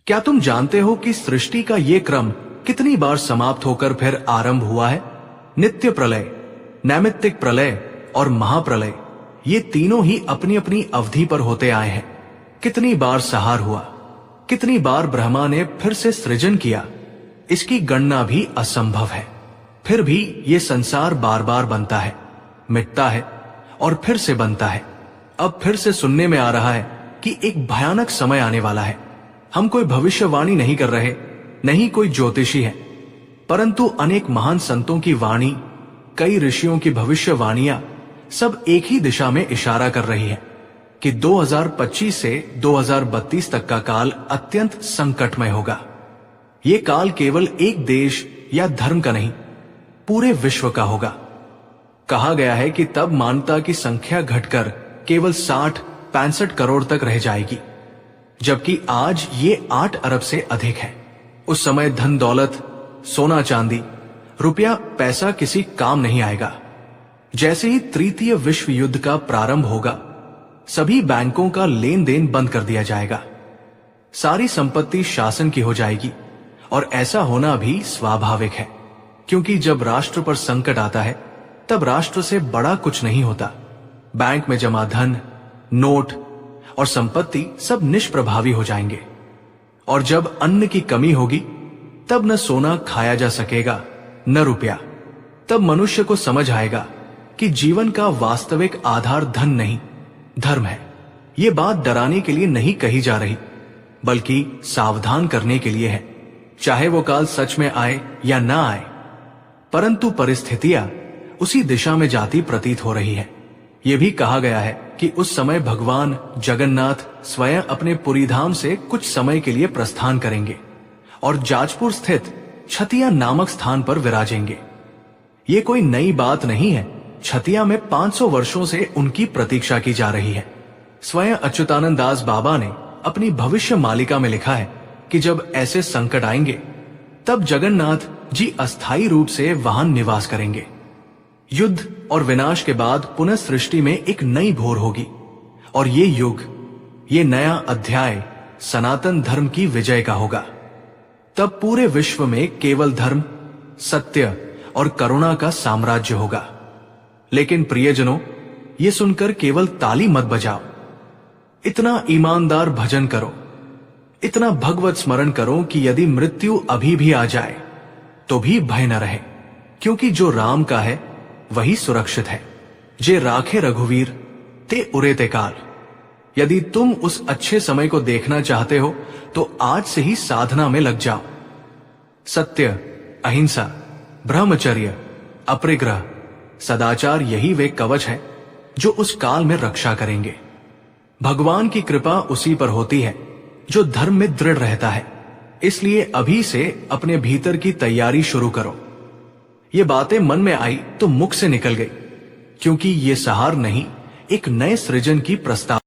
क्या तुम जानते हो कि सृष्टि का ये क्रम कितनी बार समाप्त होकर फिर आरंभ हुआ है? नित्य प्रलय, नैमित्तिक प्रलय और महाप्रलय, ये तीनों ही अपनी अपनी अवधि पर होते आए हैं। कितनी बार संहार हुआ, कितनी बार ब्रह्मा ने फिर से सृजन किया, इसकी गणना भी असंभव है। फिर भी ये संसार बार बार बनता है, मिटता है और फिर से बनता है। अब फिर से सुनने में आ रहा है कि एक भयानक समय आने वाला है। हम कोई भविष्यवाणी नहीं कर रहे, नहीं कोई ज्योतिषी है, परंतु अनेक महान संतों की वाणी, कई ऋषियों की भविष्यवाणियां सब एक ही दिशा में इशारा कर रही है कि 2025 से 2032 तक का काल अत्यंत संकटमय होगा। ये काल केवल एक देश या धर्म का नहीं, पूरे विश्व का होगा। कहा गया है कि तब मानवता की संख्या घटकर केवल 60-65 करोड़ तक रह जाएगी, जबकि आज ये 8 अरब से अधिक है। उस समय धन दौलत, सोना चांदी, रुपया पैसा किसी काम नहीं आएगा। जैसे ही तृतीय विश्व युद्ध का प्रारंभ होगा, सभी बैंकों का लेन देन बंद कर दिया जाएगा, सारी संपत्ति शासन की हो जाएगी। और ऐसा होना भी स्वाभाविक है, क्योंकि जब राष्ट्र पर संकट आता है तब राष्ट्र से बड़ा कुछ नहीं होता। बैंक में जमा धन, नोट और संपत्ति सब निष्प्रभावी हो जाएंगे। और जब अन्न की कमी होगी तब न सोना खाया जा सकेगा, न रुपया। तब मनुष्य को समझ आएगा कि जीवन का वास्तविक आधार धन नहीं, धर्म है। ये बात डराने के लिए नहीं कही जा रही, बल्कि सावधान करने के लिए है। चाहे वो काल सच में आए या ना आए, परंतु परिस्थितियां उसी दिशा में जाती प्रतीत हो रही है। ये भी कहा गया है कि उस समय भगवान जगन्नाथ स्वयं अपने पुरी धाम से कुछ समय के लिए प्रस्थान करेंगे और जाजपुर स्थित छतिया नामक स्थान पर विराजेंगे। ये कोई नई बात नहीं है। छतिया में 500 वर्षों से उनकी प्रतीक्षा की जा रही है। स्वयं अच्युतानंद दास बाबा ने अपनी भविष्य मालिका में लिखा है कि जब ऐसे संकट आएंगे तब जगन्नाथ जी अस्थायी रूप से वहां निवास करेंगे। युद्ध और विनाश के बाद पुनः सृष्टि में एक नई भोर होगी और ये युग, ये नया अध्याय सनातन धर्म की विजय का होगा। तब पूरे विश्व में केवल धर्म, सत्य और करुणा का साम्राज्य होगा। लेकिन प्रियजनों, ये सुनकर केवल ताली मत बजाओ। इतना ईमानदार भजन करो, इतना भगवत स्मरण करो कि यदि मृत्यु अभी भी आ जाए तो भी भय न रहे, क्योंकि जो राम का है वही सुरक्षित है। जे राखे रघुवीर ते उरे ते काल। यदि तुम उस अच्छे समय को देखना चाहते हो तो आज से ही साधना में लग जाओ। सत्य, अहिंसा, ब्रह्मचर्य, अपरिग्रह, सदाचार, यही वे कवच है जो उस काल में रक्षा करेंगे। भगवान की कृपा उसी पर होती है जो धर्म में दृढ़ रहता है। इसलिए अभी से अपने भीतर की तैयारी शुरू करो। ये बातें मन में आई तो मुख से निकल गई, क्योंकि ये सहार नहीं, एक नए सृजन की प्रस्ताव